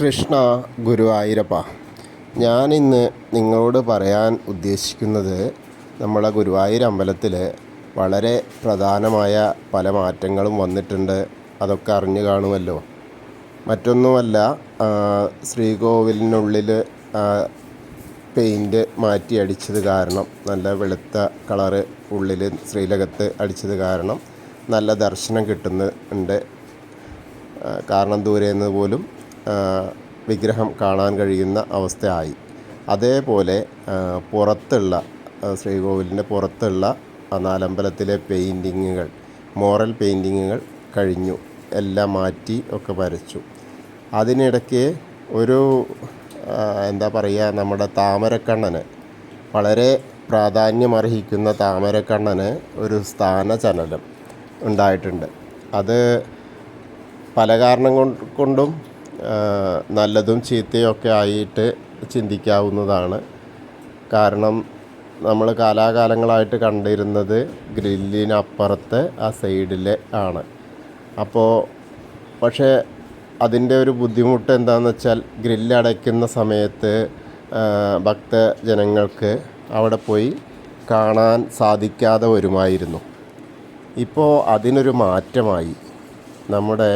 കൃഷ്ണ ഗുരുവായൂരപ്പ. ഞാനിന്ന് നിങ്ങളോട് പറയാൻ ഉദ്ദേശിക്കുന്നത് നമ്മളെ ഗുരുവായൂർ അമ്പലത്തിൽ വളരെ പ്രധാനമായ പല മാറ്റങ്ങളും വന്നിട്ടുണ്ട്. അതൊക്കെ അറിഞ്ഞു കാണുമല്ലോ. മറ്റൊന്നുമല്ല, ശ്രീകോവിലിനുള്ളിൽ പെയിൻറ്റ് മാറ്റി അടിച്ചത് കാരണം, നല്ല വെളുത്ത കളറ് ഉള്ളിൽ ശ്രീലകത്ത് അടിച്ചത് കാരണം നല്ല ദർശനം കിട്ടുന്നുണ്ട്. കാരണം ദൂരെ നിന്ന് പോലും വിഗ്രഹം കാണാൻ കഴിയുന്ന അവസ്ഥയായി. അതേപോലെ പുറത്തുള്ള ശ്രീകോവിലിൻ്റെ പുറത്തുള്ള നാലമ്പലത്തിലെ പെയിൻറ്റിങ്ങുകൾ, മോറൽ പെയിൻറ്റിങ്ങുകൾ കഴിഞ്ഞു, എല്ലാം മാറ്റി ഒക്കെ വരച്ചു. അതിനിടയ്ക്ക് ഒരു എന്താ പറയുക, നമ്മുടെ താമരക്കണ്ണന്, വളരെ പ്രാധാന്യമർഹിക്കുന്ന താമരക്കണ്ണന് ഒരു സ്ഥാനചലനം ഉണ്ടായിട്ടുണ്ട്. അത് പല കാരണം കൊണ്ടും നല്ലതും ചീത്തയൊക്കെ ആയിട്ട് ചിന്തിക്കാവുന്നതാണ്. കാരണം നമ്മൾ കാലാകാലങ്ങളായിട്ട് കണ്ടിരുന്നത് ഗ്രില്ലിനപ്പുറത്ത് ആ സൈഡിൽ ആണ്. പക്ഷേ അതിൻ്റെ ഒരു ബുദ്ധിമുട്ട് എന്താണെന്ന് വെച്ചാൽ, ഗ്രില്ലടയ്ക്കുന്ന സമയത്ത് ഭക്തജനങ്ങൾക്ക് അവിടെ പോയി കാണാൻ സാധിക്കാതെ വരുമായിരുന്നു. ഇപ്പോൾ അതിനൊരു മാറ്റമായി. നമ്മുടെ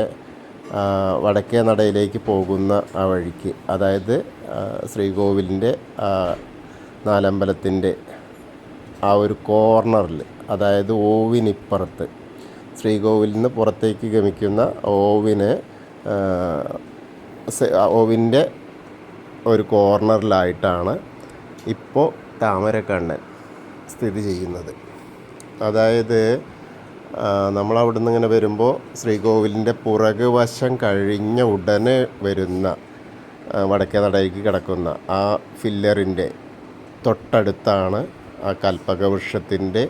വടക്കേ നടയിലേക്ക് പോകുന്ന ആ വഴിക്ക്, അതായത് ശ്രീകോവിലിൻ്റെ നാലമ്പലത്തിൻ്റെ ആ ഒരു കോർണറിൽ, അതായത് ഓവിനിപ്പുറത്ത്, ശ്രീകോവിലിൽ നിന്ന് പുറത്തേക്ക് ഗമിക്കുന്ന ഓവിൻ്റെ ഒരു കോർണറിലായിട്ടാണ് ഇപ്പോൾ താമരക്കണ്ണൻ സ്ഥിതി ചെയ്യുന്നത്. അതായത് നമ്മളവിടെ നിന്ന് ഇങ്ങനെ വരുമ്പോൾ ശ്രീകോവിലിൻ്റെ പുറക് വശം കഴിഞ്ഞ ഉടനെ വരുന്ന വടക്കേ നടയിലേക്ക് കിടക്കുന്ന ആ ഫില്ലറിൻ്റെ തൊട്ടടുത്താണ് ആ കൽപ്പകവൃക്ഷത്തിൻ്റെ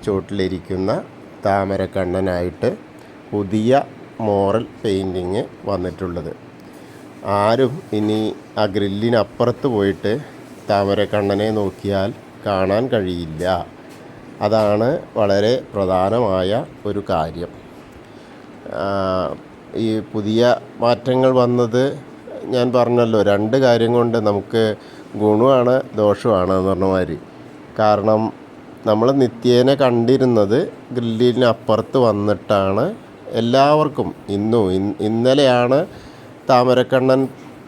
ചുവട്ടിലിരിക്കുന്ന താമരക്കണ്ണനായിട്ട് പുതിയ മോറൽ പെയിൻറ്റിങ് വന്നിട്ടുള്ളത്. ആരും ഇനി ആ ഗ്രില്ലിനപ്പുറത്ത് പോയിട്ട് താമരക്കണ്ണനെ നോക്കിയാൽ കാണാൻ കഴിയില്ല. അതാണ് വളരെ പ്രധാനമായ ഒരു കാര്യം. ഈ പുതിയ മാറ്റങ്ങൾ വന്നത് ഞാൻ പറഞ്ഞല്ലോ, രണ്ട് കാര്യം കൊണ്ട് നമുക്ക് ഗുണമാണ് ദോഷമാണ് എന്ന് പറഞ്ഞ മാതിരി. കാരണം നമ്മൾ നിത്യേന കണ്ടിരുന്നത് ഗ്രില്ലിനപ്പുറത്ത് വന്നിട്ടാണ് എല്ലാവർക്കും. ഇന്നലെയാണ്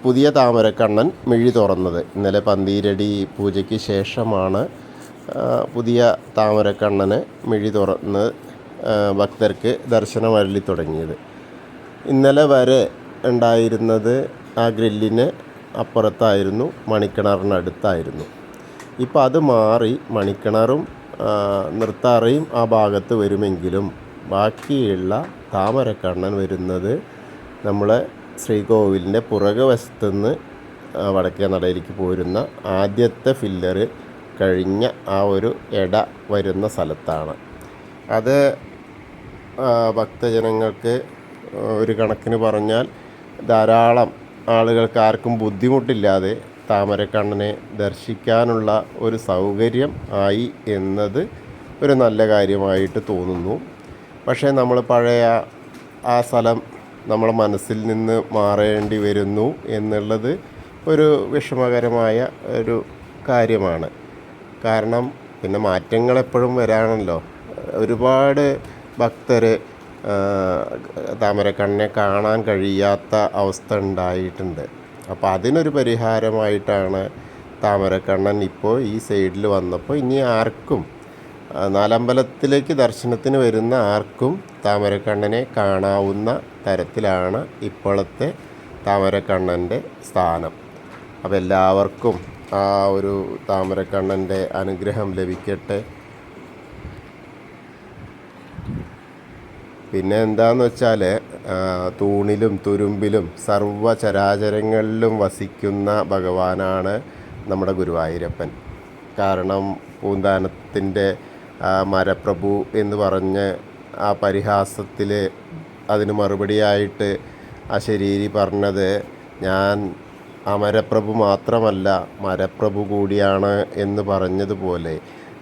പുതിയ താമരക്കണ്ണൻ മിഴി തുറന്നത്. ഇന്നലെ പന്തീരടി പൂജയ്ക്ക് ശേഷമാണ് പുതിയ താമരക്കണ്ണന് മിഴി തുറന്ന് ഭക്തർക്ക് ദർശനം അരുളി തുടങ്ങിയത്. ഇന്നലെ വരെ ഉണ്ടായിരുന്നത് ആ ഗ്രില്ലിന് അപ്പുറത്തായിരുന്നു, മണിക്കിണറിനടുത്തായിരുന്നു. ഇപ്പോൾ അത് മാറി മണിക്കിണറും നൃത്താറയും ആ ഭാഗത്ത് വരുമെങ്കിലും ബാക്കിയുള്ള താമരക്കണ്ണൻ വരുന്നത് നമ്മളെ ശ്രീകോവിലിൻ്റെ പുറകു വശത്തുനിന്ന് വടക്കേ നടയിലേക്ക് പോരുന്ന ആദ്യത്തെ ഫില്ലറ് കഴിഞ്ഞ ആ ഒരു ഇട വരുന്ന സ്ഥലത്താണ്. അത് ഭക്തജനങ്ങൾക്ക് ഒരു കണക്കിന് പറഞ്ഞാൽ ധാരാളം ആളുകൾക്ക് ആർക്കും ബുദ്ധിമുട്ടില്ലാതെ താമരക്കണ്ണനെ ദർശിക്കാനുള്ള ഒരു സൗകര്യം ആയി എന്നത് ഒരു നല്ല കാര്യമായിട്ട് തോന്നുന്നു. പക്ഷേ നമ്മൾ പഴയ ആ സ്ഥലം നമ്മളെ മനസ്സിൽ നിന്ന് മാറേണ്ടി വരുന്നു എന്നുള്ളത് ഒരു വിഷമകരമായ ഒരു കാര്യമാണ്. കാരണം പിന്നെ മാറ്റങ്ങൾ എപ്പോഴും വരാണല്ലോ. ഒരുപാട് ഭക്തർ താമരക്കണ്ണനെ കാണാൻ കഴിയാത്ത അവസ്ഥ ഉണ്ടായിട്ടുണ്ട്. അപ്പോൾ അതിനൊരു പരിഹാരമായിട്ടാണ് താമരക്കണ്ണൻ ഇപ്പോൾ ഈ സൈഡിൽ വന്നപ്പോൾ ഇനി ആർക്കും, നാലമ്പലത്തിലേക്ക് ദർശനത്തിന് വരുന്ന ആർക്കും താമരക്കണ്ണനെ കാണാവുന്ന തരത്തിലാണ് ഇപ്പോഴത്തെ താമരക്കണ്ണൻ്റെ സ്ഥാനം. അപ്പോൾ എല്ലാവർക്കും ആ ഒരു താമരക്കണ്ണൻ്റെ അനുഗ്രഹം ലഭിക്കട്ടെ. പിന്നെ എന്താണെന്ന് വെച്ചാൽ, തൂണിലും തുരുമ്പിലും സർവ്വചരാചരങ്ങളിലും വസിക്കുന്ന ഭഗവാനാണ് നമ്മുടെ ഗുരുവായൂരപ്പൻ. കാരണം പൂന്താനത്തിൻ്റെ മരപ്രഭു എന്ന് പറഞ്ഞ് ആ പരിഹാസത്തിൽ അതിന് മറുപടിയായിട്ട് ആ ശരീരി പറഞ്ഞത്, ഞാൻ അമരപ്രഭു മാത്രമല്ല മരപ്രഭു കൂടിയാണ് എന്ന് പറഞ്ഞതുപോലെ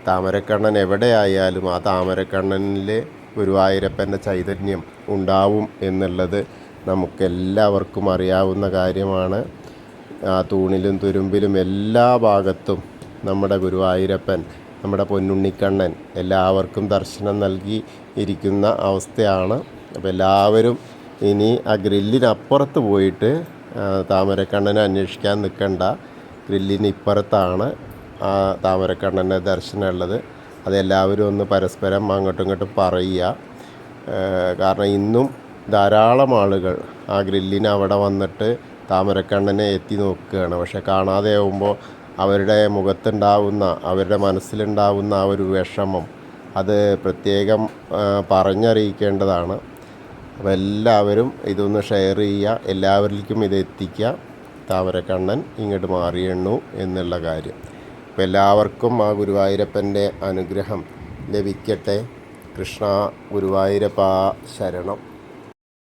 താമരക്കണ്ണൻ എവിടെയായാലും ആ താമരക്കണ്ണനിൽ ഗുരുവായൂരപ്പൻ്റെ ചൈതന്യം ഉണ്ടാവും എന്നുള്ളത് നമുക്കെല്ലാവർക്കും അറിയാവുന്ന കാര്യമാണ്. ആ തൂണിലും തുരുമ്പിലും എല്ലാ ഭാഗത്തും നമ്മുടെ ഗുരുവായൂരപ്പൻ, നമ്മുടെ പൊന്നുണ്ണിക്കണ്ണൻ എല്ലാവർക്കും ദർശനം നൽകി ഇരിക്കുന്ന അവസ്ഥയാണ്. അപ്പോൾ എല്ലാവരും ഇനി ആ ഗ്രില്ലിനപ്പുറത്ത് പോയിട്ട് താമരക്കണ്ണനെ അന്വേഷിക്കാൻ നിൽക്കണ്ട. ഗ്രില്ലിന് ഇപ്പുറത്താണ് ആ താമരക്കണ്ണൻ്റെ ദർശനമുള്ളത്. അതെല്ലാവരും ഒന്ന് പരസ്പരം അങ്ങോട്ടും ഇങ്ങോട്ടും പറയുക. കാരണം ഇന്നും ധാരാളം ആളുകൾ ആ ഗ്രില്ലിന് അവിടെ വന്നിട്ട് താമരക്കണ്ണനെ എത്തി നോക്കുകയാണ്. പക്ഷെ കാണാതെ ആവുമ്പോൾ അവരുടെ മുഖത്തുണ്ടാവുന്ന, അവരുടെ മനസ്സിലുണ്ടാവുന്ന ആ ഒരു വിഷമം അത് പ്രത്യേകം പറഞ്ഞറിയിക്കേണ്ടതാണ്. അപ്പോൾ എല്ലാവരും ഇതൊന്ന് ഷെയർ ചെയ്യുക, എല്ലാവരിലേക്കും ഇത് എത്തിക്കുക. താമരക്കണ്ണൻ ഇങ്ങോട്ട് മാറിയെണ്ണു എന്നുള്ള കാര്യം. അപ്പോൾ എല്ലാവർക്കും ആ ഗുരുവായൂരപ്പൻ്റെ അനുഗ്രഹം ലഭിക്കട്ടെ. കൃഷ്ണ ഗുരുവായൂരപ്പ ശരണം.